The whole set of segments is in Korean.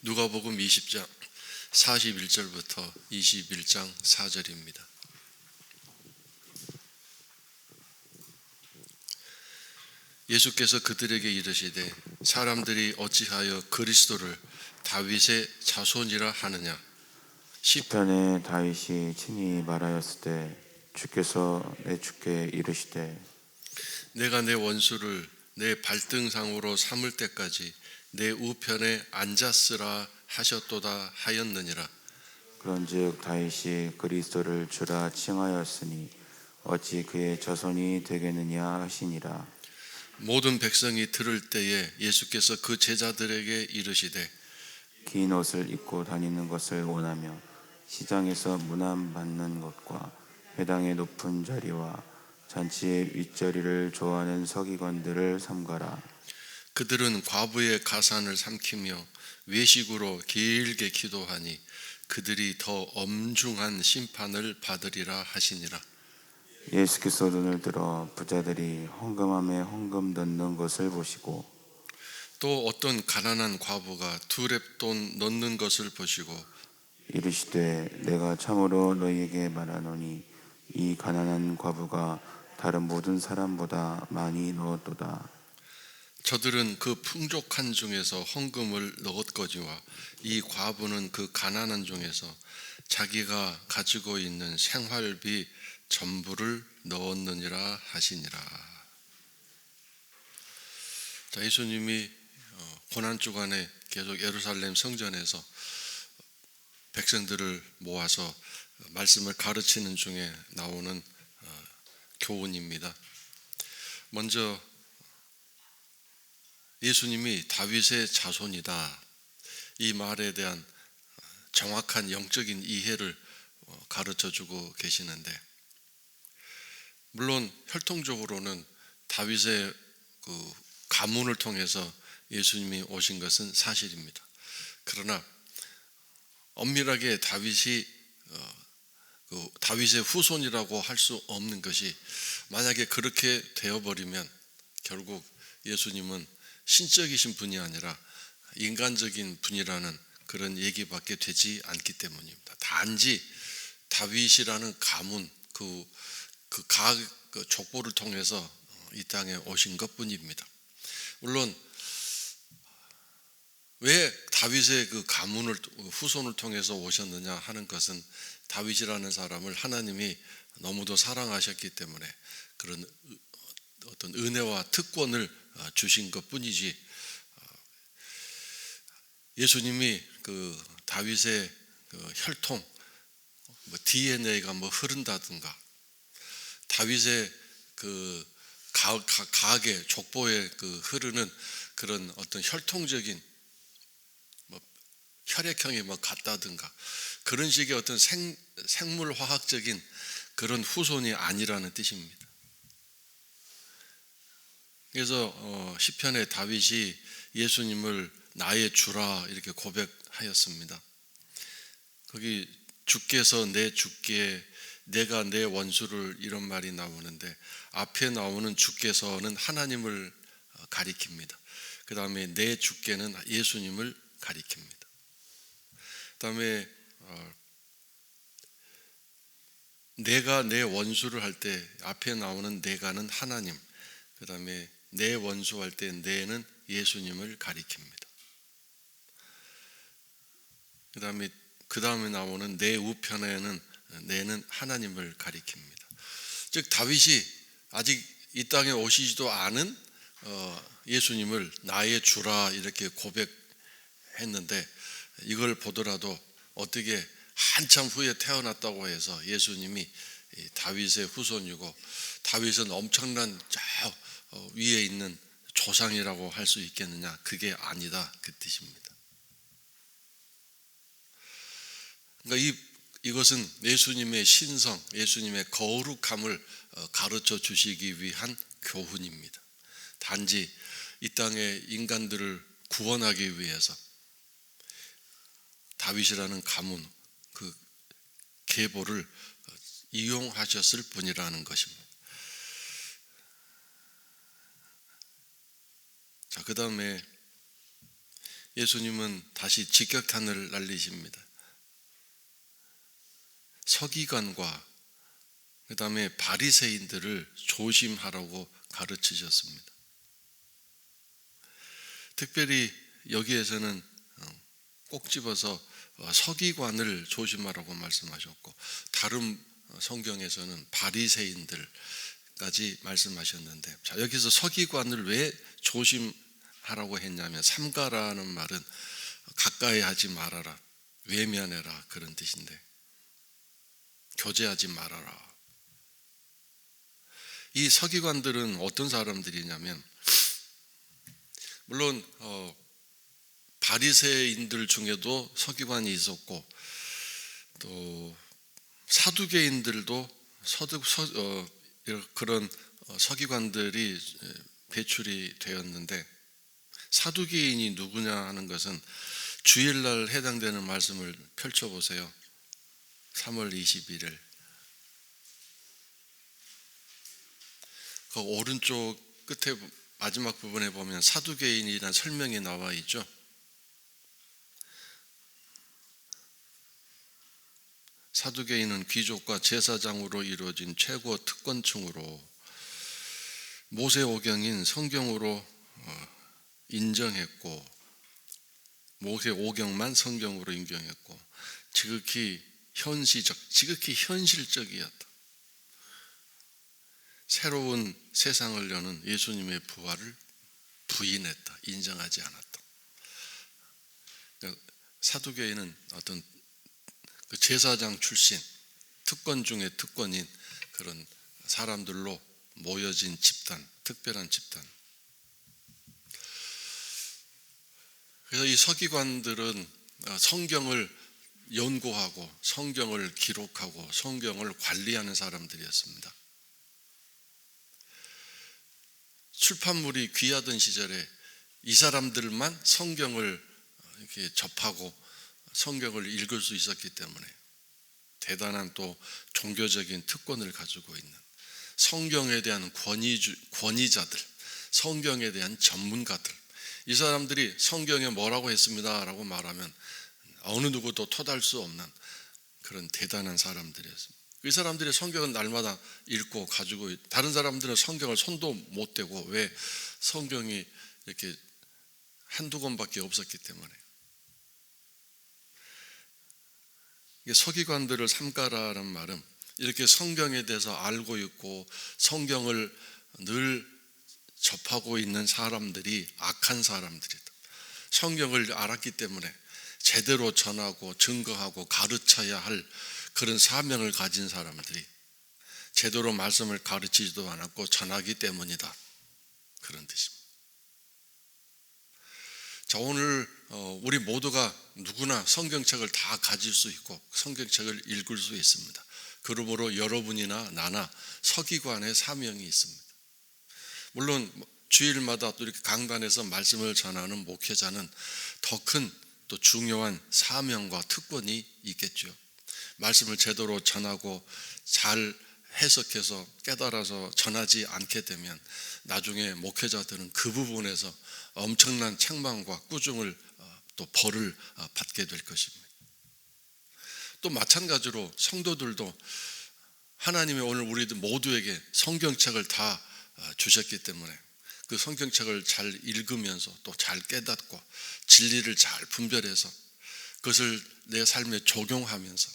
누가복음 20장 41절부터 21장 4절입니다. 예수께서 그들에게 이르시되 사람들이 어찌하여 그리스도를 다윗의 자손이라 하느냐. 시편에 다윗이 친히 말하였을 때 주께서 내 주께 이르시되 내가 내 원수를 내 발등상으로 삼을 때까지 내 우편에 앉았으라 하셨도다 하였느니라. 그런즉 다윗이 그리스도를 주라 칭하였으니 어찌 그의 자손이 되겠느냐 하시니라. 모든 백성이 들을 때에 예수께서 그 제자들에게 이르시되 긴 옷을 입고 다니는 것을 원하며 시장에서 문안 받는 것과 회당의 높은 자리와 잔치의 윗자리를 좋아하는 서기관들을 삼가라. 그들은 과부의 가산을 삼키며 외식으로 길게 기도하니 그들이 더 엄중한 심판을 받으리라 하시니라. 예수께서 눈을 들어 부자들이 헌금함에 헌금 넣는 것을 보시고 또 어떤 가난한 과부가 두 렙돈 넣는 것을 보시고 이르시되 내가 참으로 너희에게 말하노니 이 가난한 과부가 다른 모든 사람보다 많이 넣었도다. 저들은 그 풍족한 중에서 헌금을 넣었거니와 이 과부는 그 가난한 중에서 자기가 가지고 있는 생활비 전부를 넣었느니라 하시니라. 자, 예수님이 고난 주간에 계속 예루살렘 성전에서 백성들을 모아서 말씀을 가르치는 중에 나오는 교훈입니다. 먼저 예수님이 다윗의 자손이다, 이 말에 대한 정확한 영적인 이해를 가르쳐주고 계시는데, 물론 혈통적으로는 다윗의 그 가문을 통해서 예수님이 오신 것은 사실입니다. 그러나 엄밀하게 다윗의 후손이라고 할 수 없는 것이, 만약에 그렇게 되어버리면 결국 예수님은 신적이신 분이 아니라 인간적인 분이라는 그런 얘기밖에 되지 않기 때문입니다. 단지 다윗이라는 가문, 그 족보를 통해서 이 땅에 오신 것뿐입니다. 물론 왜 다윗의 그 가문을, 후손을 통해서 오셨느냐 하는 것은 다윗이라는 사람을 하나님이 너무도 사랑하셨기 때문에 그런 어떤 은혜와 특권을 주신 것뿐이지, 예수님이 그 다윗의 그 혈통, DNA가 흐른다든가, 다윗의 그 가계 족보에 그 흐르는 그런 어떤 혈통적인 혈액형이 같다든가 그런 식의 어떤 생물화학적인 그런 후손이 아니라는 뜻입니다. 그래서 시편에 다윗이 예수님을 나의 주라 이렇게 고백하였습니다. 거기 주께서 내 주께 내가 내 원수를, 이런 말이 나오는데, 앞에 나오는 주께서는 하나님을 가리킵니다. 그 다음에 내 주께는 예수님을 가리킵니다. 그 다음에 내가 내 원수를 할 때 앞에 나오는 내가는 하나님, 그 다음에 내 원수 할 때 내는 예수님을 가리킵니다. 그 다음에 나오는 내 우편에는 내는 하나님을 가리킵니다. 즉 다윗이 아직 이 땅에 오시지도 않은 예수님을 나의 주라 이렇게 고백했는데, 이걸 보더라도 어떻게 한참 후에 태어났다고 해서 예수님이 다윗의 후손이고 다윗은 엄청난 저 위에 있는 조상이라고 할 수 있겠느냐? 그게 아니다, 그 뜻입니다. 그러니까 이것은 예수님의 신성, 예수님의 거룩함을 가르쳐 주시기 위한 교훈입니다. 단지 이 땅의 인간들을 구원하기 위해서 다윗이라는 가문, 그 계보를 이용하셨을 뿐이라는 것입니다. 자, 그 다음에 예수님은 다시 직격탄을 날리십니다. 서기관과 그 다음에 바리새인들을 조심하라고 가르치셨습니다. 특별히 여기에서는 꼭 집어서 서기관을 조심하라고 말씀하셨고, 다른 성경에서는 바리새인들까지 말씀하셨는데, 자, 여기서 서기관을 왜 조심하라고 했냐면, 삼가라는 말은 가까이 하지 말아라, 외면해라 그런 뜻인데, 교제하지 말아라. 이 서기관들은 어떤 사람들이냐면, 물론 바리새인들 중에도 서기관이 있었고, 또 사두개인들도 그런 서기관들이 배출이 되었는데, 사두개인이 누구냐 하는 것은 주일날 해당되는 말씀을 펼쳐보세요. 3월 21일 그 오른쪽 끝에 마지막 부분에 보면 사두개인이라는 설명이 나와 있죠. 사두개인은 귀족과 제사장으로 이루어진 최고 특권층으로 모세오경인 성경으로 인정했고, 모세오경만 성경으로 인정했고, 지극히 현실적이었다. 새로운 세상을 여는 예수님의 부활을 부인했다. 인정하지 않았다. 사두개인은 어떤 그 제사장 출신, 특권 중에 특권인 그런 사람들로 모여진 집단, 특별한 집단. 그래서 이 서기관들은 성경을 연구하고 성경을 기록하고 성경을 관리하는 사람들이었습니다. 출판물이 귀하던 시절에 이 사람들만 성경을 이렇게 접하고 성경을 읽을 수 있었기 때문에 대단한 또 종교적인 특권을 가지고 있는, 성경에 대한 권위자들, 성경에 대한 전문가들, 이 사람들이 성경에 뭐라고 했습니다 라고 말하면 어느 누구도 토달 수 없는 그런 대단한 사람들이었습니다. 이 사람들이 성경은 날마다 읽고 가지고, 다른 사람들은 성경을 손도 못 대고, 왜? 성경이 이렇게 한두 권밖에 없었기 때문에. 서기관들을 삼가라는 말은 이렇게 성경에 대해서 알고 있고 성경을 늘 접하고 있는 사람들이 악한 사람들이다. 성경을 알았기 때문에 제대로 전하고 증거하고 가르쳐야 할 그런 사명을 가진 사람들이 제대로 말씀을 가르치지도 않았고 전하기 때문이다. 그런 뜻입니다. 자, 오늘 우리 모두가 누구나 성경책을 다 가질 수 있고 성경책을 읽을 수 있습니다. 그러므로 여러분이나 나나 서기관의 사명이 있습니다. 물론 주일마다 또 이렇게 강단에서 말씀을 전하는 목회자는 더 큰 또 중요한 사명과 특권이 있겠죠. 말씀을 제대로 전하고 잘 해석해서 깨달아서 전하지 않게 되면 나중에 목회자들은 그 부분에서 엄청난 책망과 꾸중을 또 벌을 받게 될 것입니다. 또 마찬가지로 성도들도 하나님이 오늘 우리들 모두에게 성경책을 다 주셨기 때문에 그 성경책을 잘 읽으면서 또 잘 깨닫고 진리를 잘 분별해서 그것을 내 삶에 적용하면서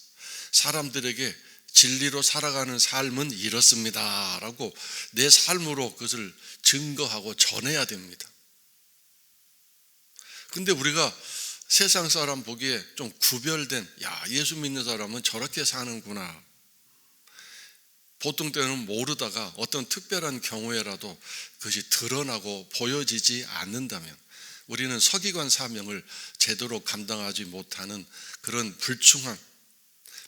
사람들에게 진리로 살아가는 삶은 이렇습니다 라고 내 삶으로 그것을 증거하고 전해야 됩니다. 근데 우리가 세상 사람 보기에 좀 구별된, 예수 믿는 사람은 저렇게 사는구나, 보통 때는 모르다가 어떤 특별한 경우에라도 그것이 드러나고 보여지지 않는다면 우리는 서기관 사명을 제대로 감당하지 못하는 그런 불충한,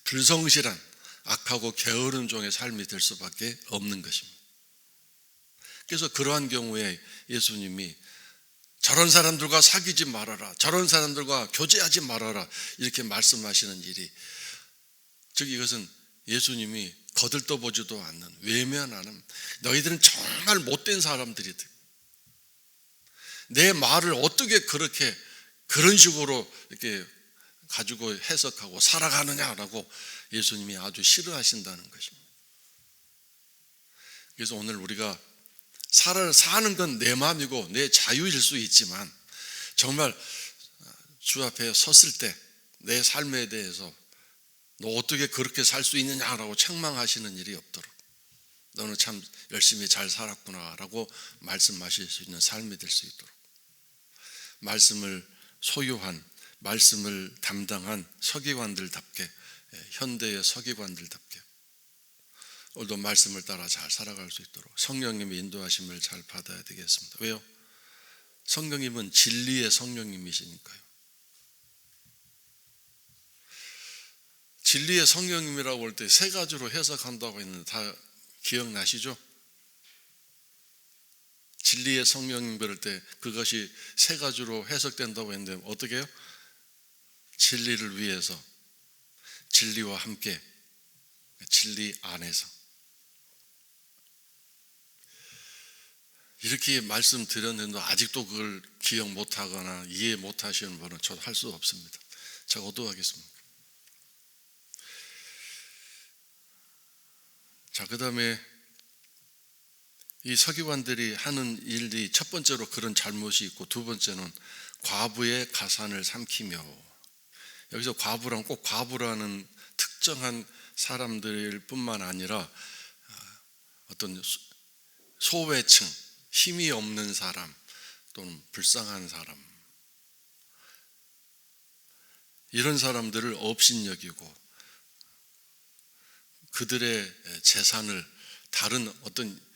불성실한, 악하고 게으른 종의 삶이 될 수밖에 없는 것입니다. 그래서 그러한 경우에 예수님이 저런 사람들과 사귀지 말아라, 저런 사람들과 교제하지 말아라 이렇게 말씀하시는 일이, 즉 이것은 예수님이 거들떠보지도 않는, 외면하는, 너희들은 정말 못된 사람들이다, 내 말을 어떻게 그렇게 그런 식으로 이렇게 가지고 해석하고 살아가느냐라고 예수님이 아주 싫어하신다는 것입니다. 그래서 오늘 우리가 사는 건 내 마음이고 내 자유일 수 있지만 정말 주 앞에 섰을 때 내 삶에 대해서 너 어떻게 그렇게 살 수 있느냐라고 책망하시는 일이 없도록 너는 참 열심히 잘 살았구나라고 말씀하실 수 있는 삶이 될 수 있도록 말씀을 소유한 말씀을 담당한 서기관들답게 현대의 서기관들답게 오늘도 말씀을 따라 잘 살아갈 수 있도록 성령님의 인도하심을 잘 받아야 되겠습니다. 왜요? 성령님은 진리의 성령님이시니까요. 진리의 성령님이라고 할 때 세 가지로 해석한다고 했는데 다 기억나시죠? 진리의 성령님 그럴 때 그것이 세 가지로 해석된다고 했는데 어떻게 해요? 진리를 위해서, 진리와 함께, 진리 안에서. 이렇게 말씀드렸는데 아직도 그걸 기억 못하거나 이해 못하시는 분은 저도 할 수 없습니다. 제가 어떡하겠습니까? 자, 그 다음에 이 서기관들이 하는 일이 첫 번째로 그런 잘못이 있고 두 번째는 과부의 가산을 삼키며, 여기서 과부란 꼭 과부라는 특정한 사람들 뿐만 아니라 어떤 소외층, 힘이 없는 사람 또는 불쌍한 사람, 이런 사람들을 업신여기고 그들의 재산을 다른 어떤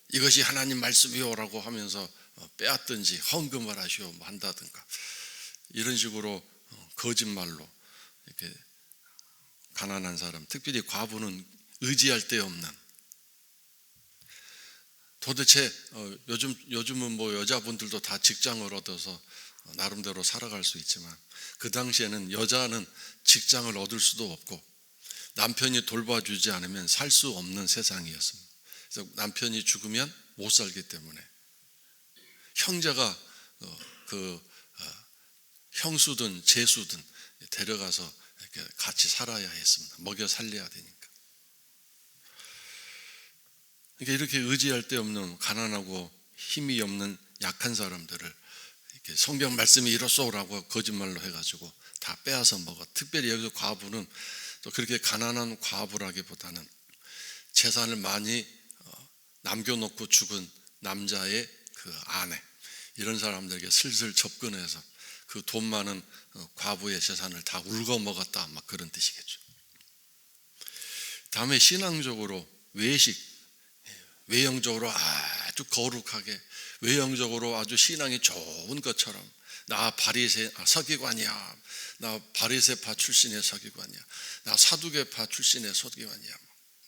이것이 하나님 말씀이요라고 하면서 빼앗든지 헌금을 하시오 한다든가 이런 식으로 거짓말로 이렇게 가난한 사람, 특별히 과부는 의지할 데 없는, 도대체 요즘은 여자분들도 다 직장을 얻어서 나름대로 살아갈 수 있지만 그 당시에는 여자는 직장을 얻을 수도 없고 남편이 돌봐주지 않으면 살 수 없는 세상이었습니다. 그래서 남편이 죽으면 못 살기 때문에 형제가 형수든 제수든 데려가서 이렇게 같이 살아야 했습니다. 먹여 살려야 되니까. 그러니까 이렇게 의지할 데 없는 가난하고 힘이 없는 약한 사람들을 이렇게 성경 말씀이 이렇소라고 거짓말로 해가지고 다 빼앗아 먹어. 특별히 여기서 과부는 또 그렇게 가난한 과부라기보다는 재산을 많이 남겨놓고 죽은 남자의 그 아내, 이런 사람들에게 슬슬 접근해서 그 돈 많은 과부의 재산을 다 울고 먹었다, 막 그런 뜻이겠죠. 다음에 신앙적으로 외형적으로 아주 거룩하게, 외형적으로 아주 신앙이 좋은 것처럼 나 서기관이야, 나 바리새파 출신의 서기관이야, 나 사두개파 출신의 서기관이야,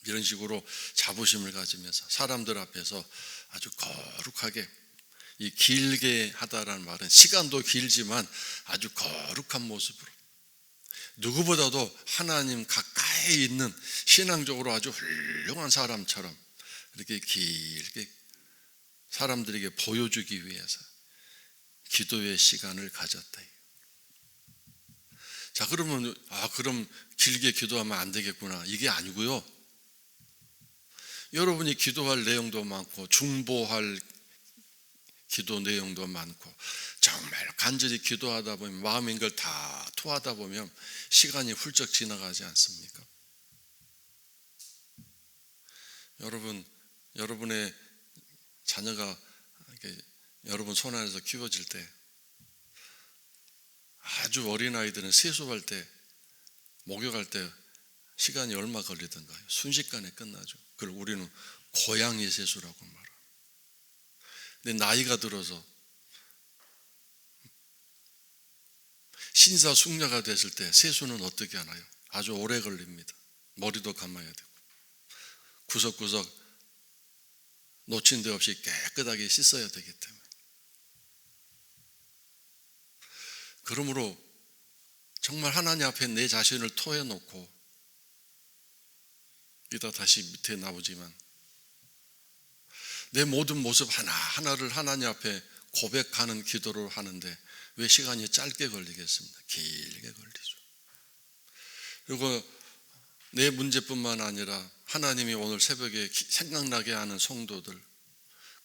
이런 식으로 자부심을 가지면서 사람들 앞에서 아주 거룩하게, 이 길게 하다라는 말은 시간도 길지만 아주 거룩한 모습으로 누구보다도 하나님 가까이 있는 신앙적으로 아주 훌륭한 사람처럼 이렇게 길게 사람들에게 보여주기 위해서 기도의 시간을 가졌다. 자, 그러면 그럼 길게 기도하면 안 되겠구나, 이게 아니고요. 여러분이 기도할 내용도 많고 중보할 기도 내용도 많고 정말 간절히 기도하다 보면 마음인 걸 다 토하다 보면 시간이 훌쩍 지나가지 않습니까? 여러분의 자녀가 이렇게 여러분 손 안에서 키워질 때, 아주 어린 아이들은 세수할 때, 목욕할 때 시간이 얼마 걸리던가요? 순식간에 끝나죠. 그걸 우리는 고양이 세수라고 말합니다. 근데 나이가 들어서 신사숙녀가 됐을 때 세수는 어떻게 하나요? 아주 오래 걸립니다. 머리도 감아야 되고 구석구석 놓친 데 없이 깨끗하게 씻어야 되기 때문에. 그러므로 정말 하나님 앞에 내 자신을 토해놓고, 이따 다시 밑에 나오지만 내 모든 모습 하나하나를 하나님 앞에 고백하는 기도를 하는데 왜 시간이 짧게 걸리겠습니까? 길게 걸리죠. 그리고 내 문제뿐만 아니라 하나님이 오늘 새벽에 생각나게 하는 성도들,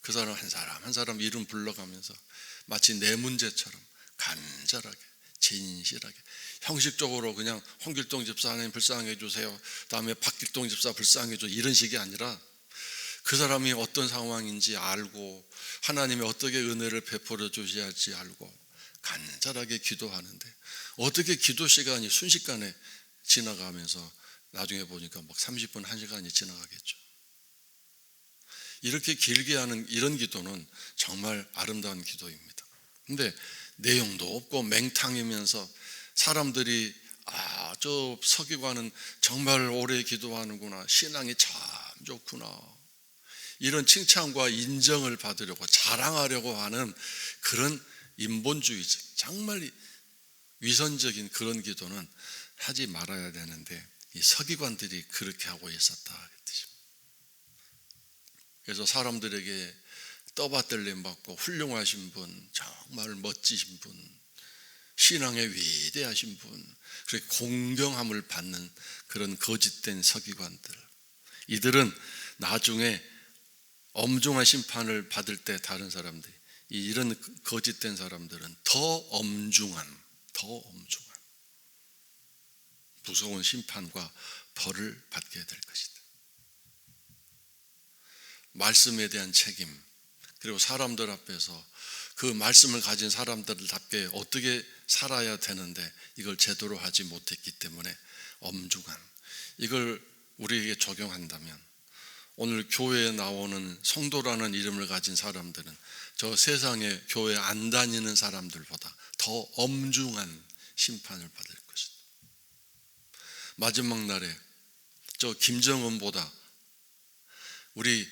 그 사람 한 사람 이름 불러가면서 마치 내 문제처럼 간절하게, 진실하게, 형식적으로 그냥 홍길동 집사 하나님 불쌍해 주세요, 다음에 박길동 집사 불쌍해 줘, 이런 식이 아니라 그 사람이 어떤 상황인지 알고 하나님이 어떻게 은혜를 베풀어 주셔야 할지 알고 간절하게 기도하는데, 어떻게 기도 시간이 순식간에 지나가면서 나중에 보니까 막 30분, 1시간이 지나가겠죠. 이렇게 길게 하는 이런 기도는 정말 아름다운 기도입니다. 근데 내용도 없고 맹탕이면서 사람들이 저 서기관은 정말 오래 기도하는구나, 신앙이 참 좋구나, 이런 칭찬과 인정을 받으려고 자랑하려고 하는 그런 인본주의적, 정말 위선적인 그런 기도는 하지 말아야 되는데, 이 서기관들이 그렇게 하고 있었다 그 뜻입니다. 그래서 사람들에게 떠받들림 받고 훌륭하신 분, 정말 멋지신 분, 신앙에 위대하신 분, 그렇게 공경함을 받는 그런 거짓된 서기관들, 이들은 나중에 엄중한 심판을 받을 때 다른 사람들이, 이런 거짓된 사람들은 더 엄중한 무서운 심판과 벌을 받게 될 것이다. 말씀에 대한 책임, 그리고 사람들 앞에서 그 말씀을 가진 사람들답게 어떻게 살아야 되는데 이걸 제대로 하지 못했기 때문에 엄중한, 이걸 우리에게 적용한다면 오늘 교회에 나오는 성도라는 이름을 가진 사람들은 저 세상에 교회 안 다니는 사람들보다 더 엄중한 심판을 받을 것이다. 마지막 날에 저 김정은보다 우리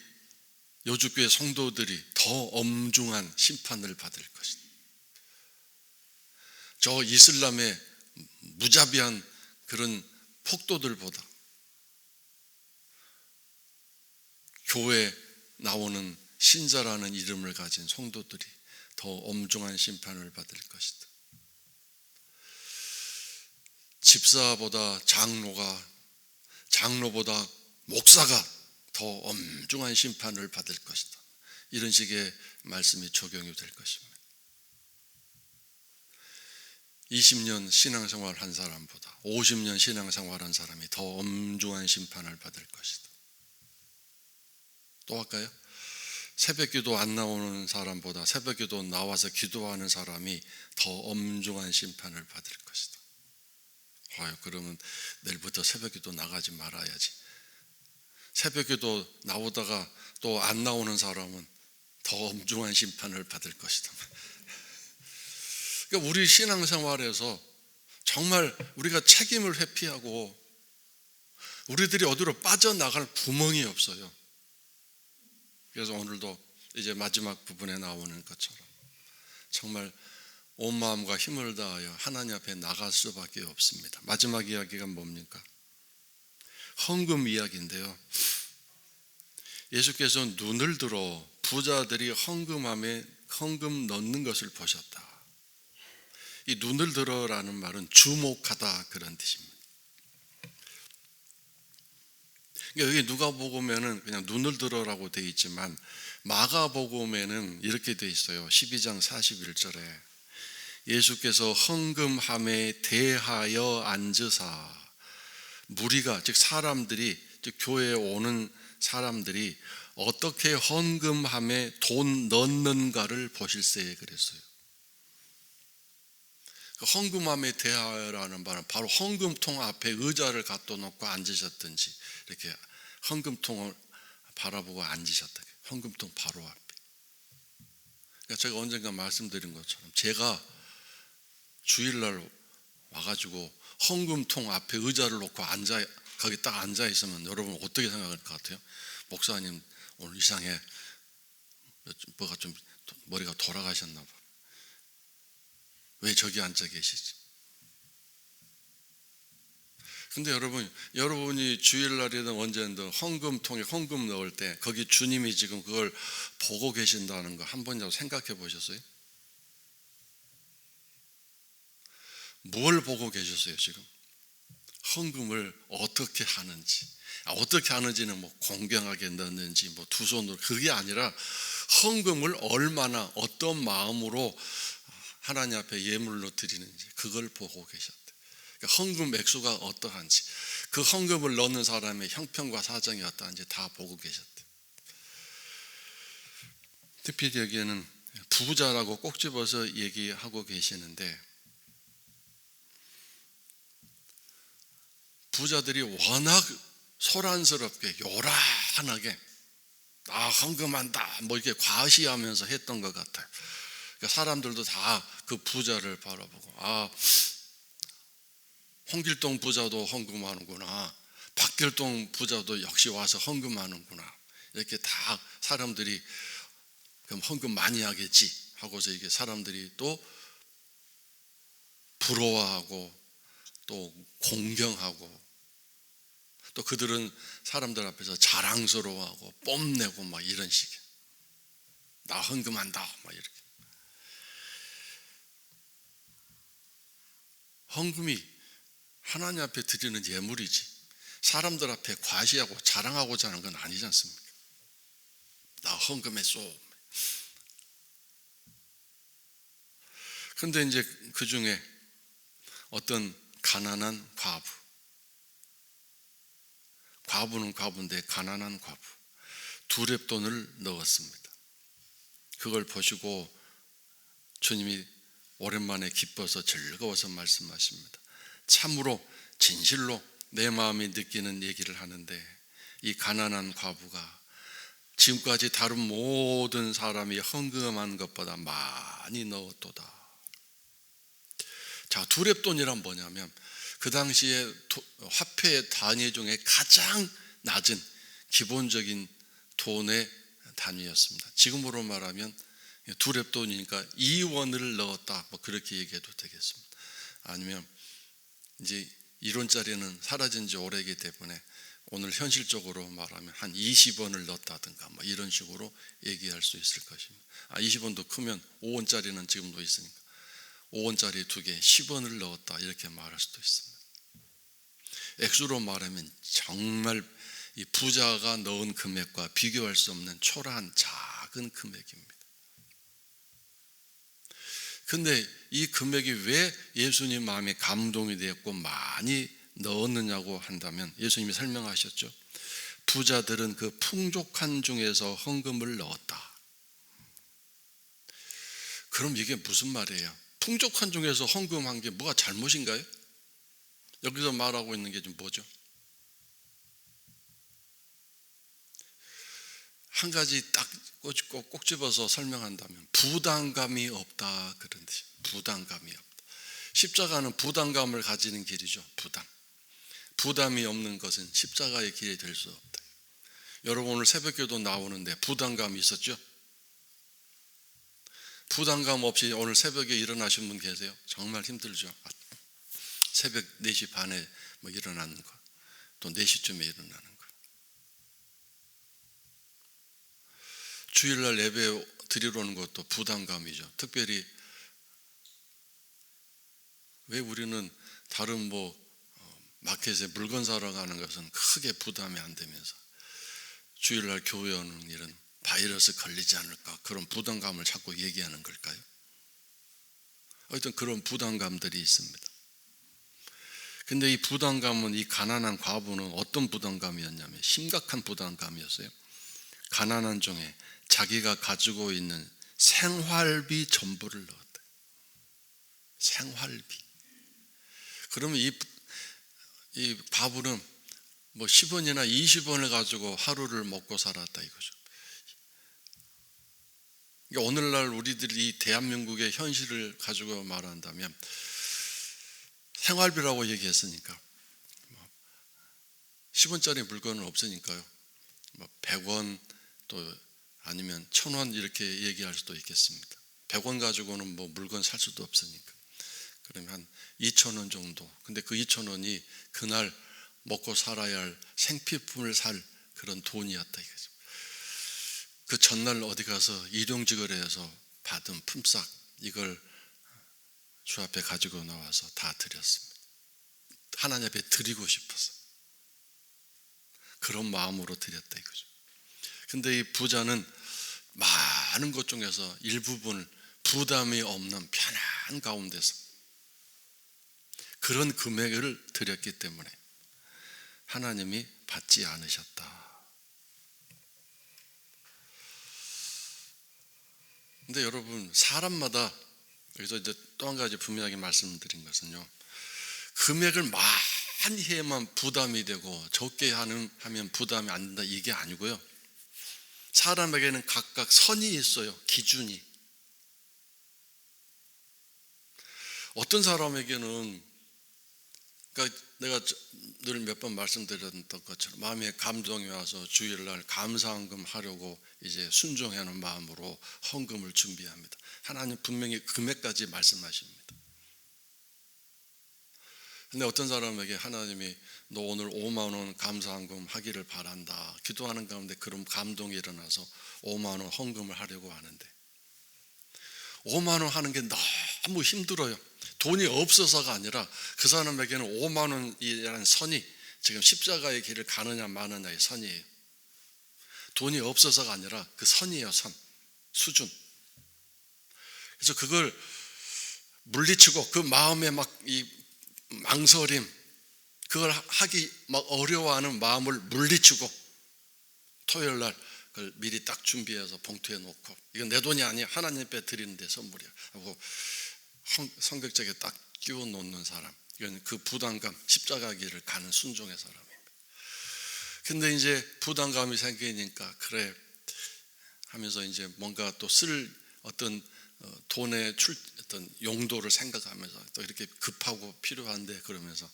여주교회 성도들이 더 엄중한 심판을 받을 것이다. 저 이슬람의 무자비한 그런 폭도들보다 교회에 나오는 신자라는 이름을 가진 성도들이 더 엄중한 심판을 받을 것이다. 집사보다 장로보다 목사가 더 엄중한 심판을 받을 것이다. 이런 식의 말씀이 적용이 될 것입니다. 20년 신앙생활 한 사람보다 50년 신앙생활 한 사람이 더 엄중한 심판을 받을 것이다. 또 할까요? 새벽기도 안 나오는 사람보다 새벽기도 나와서 기도하는 사람이 더 엄중한 심판을 받을 것이다. 그러면 내일부터 새벽기도 나가지 말아야지. 새벽기도 나오다가 또 안 나오는 사람은 더 엄중한 심판을 받을 것이다. 그러니까 우리 신앙생활에서 정말 우리가 책임을 회피하고 우리들이 어디로 빠져나갈 구멍이 없어요. 그래서 오늘도 이제 마지막 부분에 나오는 것처럼 정말 온 마음과 힘을 다하여 하나님 앞에 나갈 수밖에 없습니다. 마지막 이야기가 뭡니까? 헌금 이야기인데요. 예수께서 눈을 들어 부자들이 헌금 넣는 것을 보셨다. 이 눈을 들어라는 말은 주목하다 그런 뜻입니다. 그러니까 여기 누가복음에는 그냥 눈을 들어라고 되어 있지만 마가복음에는 이렇게 되어 있어요. 12장 41절에 예수께서 헌금함에 대하여 앉으사 무리가, 즉 사람들이, 즉 교회에 오는 사람들이 어떻게 헌금함에 돈 넣는가를 보실세에 그랬어요. 헌금함에 대하여라는 말은 바로 헌금통 앞에 의자를 갖다 놓고 앉으셨든지 이렇게 헌금통을 바라보고 앉으셨다. 헌금통 바로 앞에. 그러니까 제가 언젠가 말씀드린 것처럼 제가 주일날 와가지고 헌금통 앞에 의자를 놓고 거기 딱 앉아 있으면 여러분 어떻게 생각할 것 같아요? 목사님 오늘 이상해, 뭐가 좀 머리가 돌아가셨나 봐. 왜 저기 앉아 계시지? 근데 여러분이 주일날이든 언제든 헌금통에 헌금 넣을 때 거기 주님이 지금 그걸 보고 계신다는 거 한 번이라도 생각해 보셨어요? 뭘 보고 계셨어요 지금? 헌금을 어떻게 하는지. 어떻게 하는지는 뭐 공평하게 넣는지 뭐 두 손으로, 그게 아니라 헌금을 얼마나 어떤 마음으로 하나님 앞에 예물로 드리는지 그걸 보고 계셨대요. 그러니까 헌금 액수가 어떠한지, 그 헌금을 넣는 사람의 형편과 사정이 어떠한지 다 보고 계셨대요. 특히 여기에는 부자라고 꼭 집어서 얘기하고 계시는데, 부자들이 워낙 소란스럽게 요란하게 나 헌금한다 뭐 이렇게 과시하면서 했던 것 같아요. 그러니까 사람들도 다 그 부자를 바라보고, 홍길동 부자도 헌금하는구나, 박길동 부자도 역시 와서 헌금하는구나, 이렇게 다 사람들이 그럼 헌금 많이 하겠지 하고서 이게 사람들이 또 부러워하고 또 공경하고, 또 그들은 사람들 앞에서 자랑스러워하고 뽐내고 막 이런 식이에요. 나 헌금한다 막 이렇게. 헌금이 하나님 앞에 드리는 예물이지 사람들 앞에 과시하고 자랑하고자 하는 건 아니지 않습니까? 나 헌금했어. 그런데 이제 그 중에 어떤 가난한 과부는 과부인데 가난한 과부, 2렙돈을 넣었습니다. 그걸 보시고 주님이 오랜만에 기뻐서 즐거워서 말씀하십니다. 참으로 진실로 내 마음이 느끼는 얘기를 하는데, 이 가난한 과부가 지금까지 다른 모든 사람이 헌금한 것보다 많이 넣었도다. 자, 2렙돈이란 뭐냐면 그 당시에 화폐 단위 중에 가장 낮은 기본적인 돈의 단위였습니다. 지금으로 말하면 2렙돈이니까 2원을 넣었다 뭐 그렇게 얘기해도 되겠습니다. 아니면 이제 1원짜리는 사라진 지 오래이기 때문에 오늘 현실적으로 말하면 한 20원을 넣었다든가 뭐 이런 식으로 얘기할 수 있을 것입니다. 20원도 크면 5원짜리는 지금도 있으니까 5원짜리 2개 10원을 넣었다 이렇게 말할 수도 있습니다. 액수로 말하면 정말 이 부자가 넣은 금액과 비교할 수 없는 초라한 작은 금액입니다. 근데 이 금액이 왜 예수님 마음에 감동이 되었고 많이 넣었느냐고 한다면, 예수님이 설명하셨죠. 부자들은 그 풍족한 중에서 헌금을 넣었다. 그럼 이게 무슨 말이에요? 풍족한 중에서 헌금한 게 뭐가 잘못인가요? 여기서 말하고 있는 게 좀 뭐죠? 한 가지 딱 꼭 집어서 설명한다면 부담감이 없다 그런 뜻이에요. 부담감이 없다. 십자가는 부담감을 가지는 길이죠. 부담이 없는 것은 십자가의 길이 될 수 없다. 여러분 오늘 새벽기도 나오는데 부담감이 있었죠? 부담감 없이 오늘 새벽에 일어나신 분 계세요? 정말 힘들죠. 새벽 4시 반에 뭐 일어나는 거, 또 4시쯤에 일어나는 거. 주일날 예배 드리러 오는 것도 부담감이죠. 특별히 왜 우리는 다른 마켓에 물건 사러 가는 것은 크게 부담이 안 되면서 주일날 교회 오는 일은 바이러스 걸리지 않을까, 그런 부담감을 자꾸 얘기하는 걸까요? 하여튼 그런 부담감들이 있습니다. 근데 이 부담감은, 이 가난한 과부는 어떤 부담감이었냐면 심각한 부담감이었어요. 가난한 중에 자기가 가지고 있는 생활비 전부를 넣었다. 생활비. 그러면 이 과부는 10원이나 20원을 가지고 하루를 먹고 살았다 이거죠. 오늘날 우리들이 대한민국의 현실을 가지고 말한다면, 생활비라고 얘기했으니까 10원짜리 물건은 없으니까요. 100원 또 아니면 1000원 이렇게 얘기할 수도 있겠습니다. 100원 가지고는 물건 살 수도 없으니까. 그러면 한 2,000원 정도. 근데 그 2,000원이 그날 먹고 살아야 할 생필품을 살 그런 돈이었다 이거죠. 그 전날 어디 가서 일용직을 해서 받은 품삯, 이걸 주 앞에 가지고 나와서 다 드렸습니다. 하나님 앞에 드리고 싶어서 그런 마음으로 드렸다 이거죠. 근데 이 부자는 많은 것 중에서 일부분을 부담이 없는 편한 가운데서 그런 금액을 드렸기 때문에 하나님이 받지 않으셨다. 근데 여러분, 사람마다, 여기서 이제 또 한 가지 분명하게 말씀드린 것은요, 금액을 많이 해야만 부담이 되고 적게 하면 부담이 안 된다, 이게 아니고요. 사람에게는 각각 선이 있어요. 기준이. 어떤 사람에게는, 그러니까 내가 늘 몇 번 말씀드렸던 것처럼 마음에 감동이 와서 주일날 감사헌금 하려고 이제 순종하는 마음으로 헌금을 준비합니다. 하나님 분명히 금액까지 말씀하십니다. 근데 어떤 사람에게 하나님이 너 오늘 5만 원 감사헌금 하기를 바란다, 기도하는 가운데 그런 감동이 일어나서 5만 원 헌금을 하려고 하는데 5만 원 하는 게 너무 힘들어요. 돈이 없어서가 아니라 그 사람에게는 5만 원이라는 선이 지금 십자가의 길을 가느냐 마느냐의 선이에요. 돈이 없어서가 아니라 그 선이에요. 선, 수준. 그래서 그걸 물리치고 그 마음에 막 이 망설임, 그걸 하기 막 어려워하는 마음을 물리치고 토요일 날 그걸 미리 딱 준비해서 봉투에 놓고 이건 내 돈이 아니야, 하나님 앞에 드리는데 선물이야 하고 성격적에 딱 끼워 놓는 사람, 이건 그 부담감, 십자가 길을 가는 순종의 사람입니다. 근데 이제 부담감이 생기니까 그래 하면서 이제 뭔가 또 쓸 어떤 돈의 어떤 용도를 생각하면서 또 이렇게 급하고 필요한데 그러면서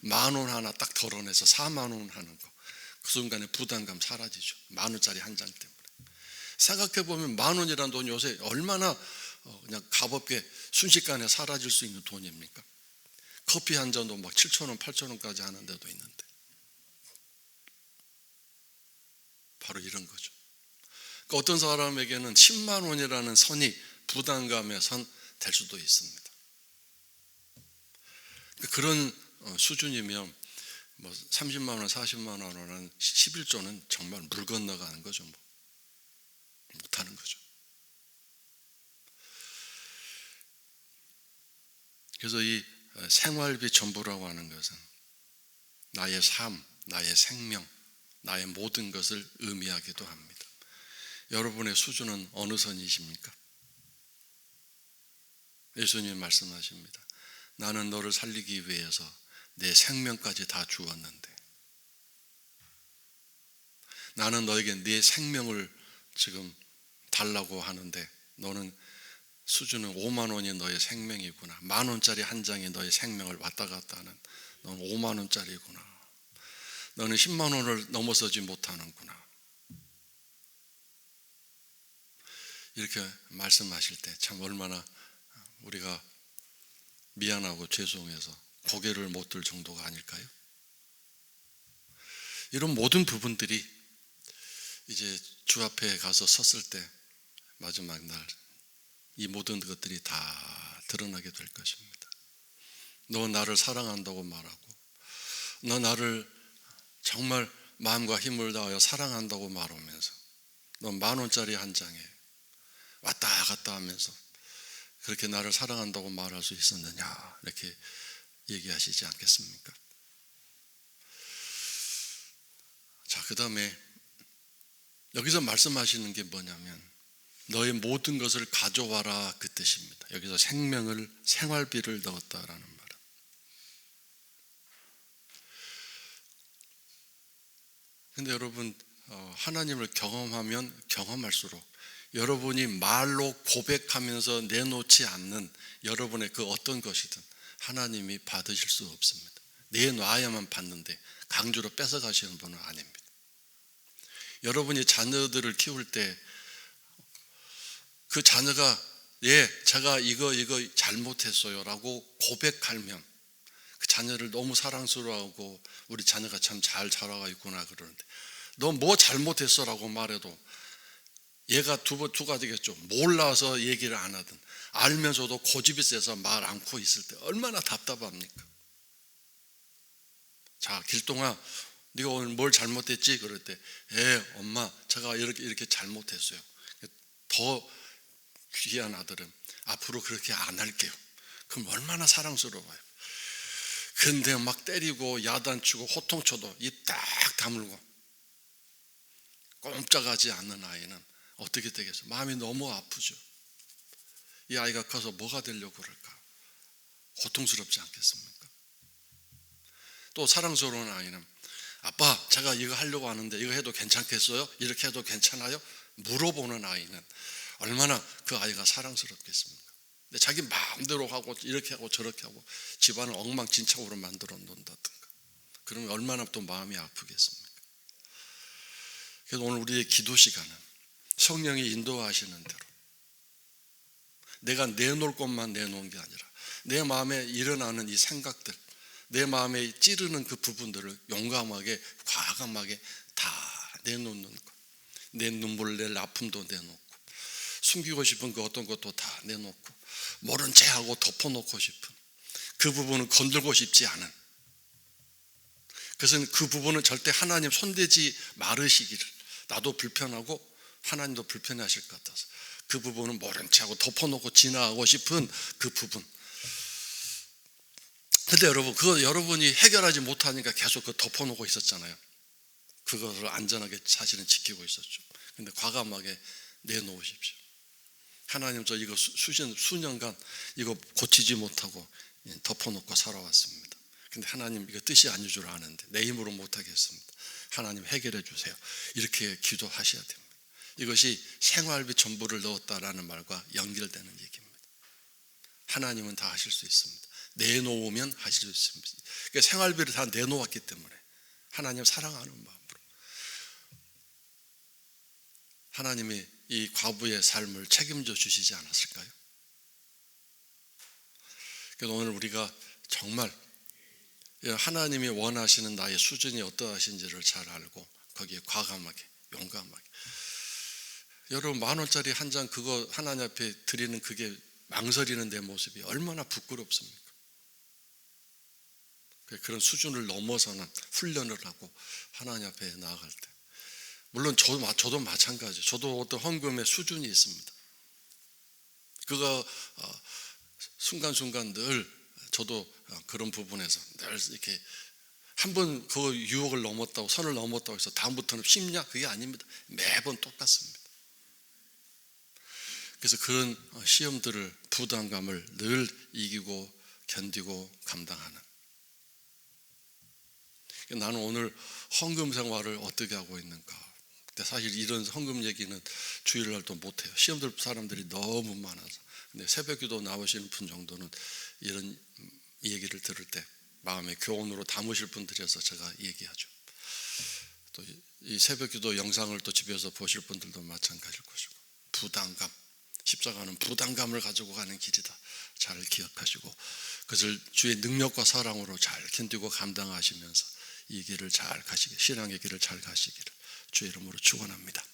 10,000원 하나 딱 덜어내서 40,000원 하는 거, 그 순간에 부담감 사라지죠. 10,000원짜리 한 장 때문에. 생각해보면 10,000원이라는 돈 요새 얼마나 그냥 가볍게 순식간에 사라질 수 있는 돈입니까? 커피 한 잔도 막 7,000원, 8,000원까지 하는 데도 있는데 바로 이런 거죠. 그러니까 어떤 사람에게는 10만 원이라는 선이 부담감의 선 될 수도 있습니다. 그런 수준이면 뭐 30만 원, 40만 원은 11조는 정말 물 건너가는 거죠. 뭐. 못하는 거죠. 그래서 이 생활비 전부라고 하는 것은 나의 삶, 나의 생명, 나의 모든 것을 의미하기도 합니다. 여러분의 수준은 어느 선이십니까? 예수님 말씀하십니다. 나는 너를 살리기 위해서 내 생명까지 다 주었는데, 나는 너에게 내 생명을 지금 달라고 하는데 너는 수준은 5만 원이 너의 생명이구나, 10,000원짜리 한 장이 너의 생명을 왔다 갔다 하는, 너는 5만 원짜리구나, 너는 10만 원을 넘어서지 못하는구나, 이렇게 말씀하실 때 참 얼마나 우리가 미안하고 죄송해서 고개를 못 들 정도가 아닐까요? 이런 모든 부분들이 이제 주 앞에 가서 섰을 때 마지막 날 이 모든 것들이 다 드러나게 될 것입니다. 너 나를 사랑한다고 말하고, 너 나를 정말 마음과 힘을 다하여 사랑한다고 말하면서 너 10,000원짜리 한 장에 왔다 갔다 하면서 그렇게 나를 사랑한다고 말할 수 있었느냐, 이렇게 얘기하시지 않겠습니까? 자, 그 다음에 여기서 말씀하시는 게 뭐냐면 너의 모든 것을 가져와라, 그 뜻입니다. 여기서 생활비를 넣었다라는 말은, 근데 여러분, 하나님을 경험하면 경험할수록 여러분이 말로 고백하면서 내놓지 않는 여러분의 그 어떤 것이든 하나님이 받으실 수 없습니다. 내놔야만 받는데 강제로 뺏어가시는 분은 아닙니다. 여러분이 자녀들을 키울 때 그 자녀가 제가 이거 잘못했어요 라고 고백하면 그 자녀를 너무 사랑스러워하고 우리 자녀가 참 잘 자라가 있구나 그러는데, 너 뭐 잘못했어 라고 말해도 얘가 두 가지겠죠. 몰라서 얘기를 안 하든 알면서도 고집이 세서 말 않고 있을 때 얼마나 답답합니까? 자, 길동아, 네가 오늘 뭘 잘못했지? 그럴 때 엄마 제가 이렇게 잘못했어요. 더 귀한 아들은 앞으로 그렇게 안 할게요. 그럼 얼마나 사랑스러워요. 근데 막 때리고 야단치고 호통쳐도 입 딱 다물고 꼼짝하지 않는 아이는 어떻게 되겠어요? 마음이 너무 아프죠. 이 아이가 커서 뭐가 되려고 그럴까? 고통스럽지 않겠습니까? 또 사랑스러운 아이는 아빠 제가 이거 하려고 하는데 이거 해도 괜찮겠어요? 이렇게 해도 괜찮아요? 물어보는 아이는 얼마나 그 아이가 사랑스럽겠습니까? 근데 자기 마음대로 하고 이렇게 하고 저렇게 하고 집안을 엉망진창으로 만들어 놓는다든가 그러면 얼마나 또 마음이 아프겠습니까? 그래서 오늘 우리의 기도 시간은 성령이 인도하시는 대로 내가 내놓을 것만 내놓은 게 아니라 내 마음에 일어나는 이 생각들, 내 마음에 찌르는 그 부분들을 용감하게 과감하게 다 내놓는 것. 내 눈물, 내 아픔도 내놓고 숨기고 싶은 그 어떤 것도 다 내놓고 모른 채 하고 덮어놓고 싶은 그 부분은 건들고 싶지 않은, 그래서 그 부분은 절대 하나님 손대지 말으시기를, 나도 불편하고 하나님도 불편해하실 것 같아서 그 부분은 모른 채 하고 덮어놓고 지나가고 싶은 그 부분. 근데 여러분, 그거 여러분이 해결하지 못하니까 계속 그 덮어놓고 있었잖아요. 그것을 안전하게 사실은 지키고 있었죠. 근데 과감하게 내놓으십시오. 하나님, 저 이거 수년간 이거 고치지 못하고 덮어놓고 살아왔습니다. 근데 하나님 이거 뜻이 아닐 줄 아는데 내 힘으로 못하겠습니다. 하나님 해결해 주세요. 이렇게 기도하셔야 됩니다. 이것이 생활비 전부를 넣었다라는 말과 연결되는 얘기입니다. 하나님은 다 하실 수 있습니다. 내놓으면 하실 수 있습니다. 그러니까 생활비를 다 내놓았기 때문에 하나님 사랑하는 마음으로 하나님이 이 과부의 삶을 책임져 주시지 않았을까요? 그래서 오늘 우리가 정말 하나님이 원하시는 나의 수준이 어떠하신지를 잘 알고 거기에 과감하게 용감하게, 여러분 10,000원짜리 한 장 그거 하나님 앞에 드리는 그게 망설이는 내 모습이 얼마나 부끄럽습니까? 그런 수준을 넘어서는 훈련을 하고 하나님 앞에 나아갈 때, 물론 저도 마찬가지. 저도 어떤 헌금의 수준이 있습니다. 그거 순간순간 늘 저도 그런 부분에서 늘 이렇게 한번 그 유혹을 넘었다고, 선을 넘었다고 해서 다음부터는 쉽냐? 그게 아닙니다. 매번 똑같습니다. 그래서 그런 시험들을, 부담감을 늘 이기고 견디고 감당하는, 나는 오늘 헌금 생활을 어떻게 하고 있는가. 근데 사실 이런 헌금 얘기는 주일날도 못해요. 시험 들 사람들이 너무 많아서. 근데 새벽기도 나오시는 분 정도는 이런 얘기를 들을 때 마음에 교훈으로 담으실 분들이어서 제가 얘기하죠. 또 이 새벽기도 영상을 또 집에서 보실 분들도 마찬가지일 것이고, 부담감, 십자가는 부담감을 가지고 가는 길이다. 잘 기억하시고 그것을 주의 능력과 사랑으로 잘 견디고 감당하시면서 이 길을 잘 가시길, 신앙의 길을 잘 가시기를 주의 이름으로 축원합니다.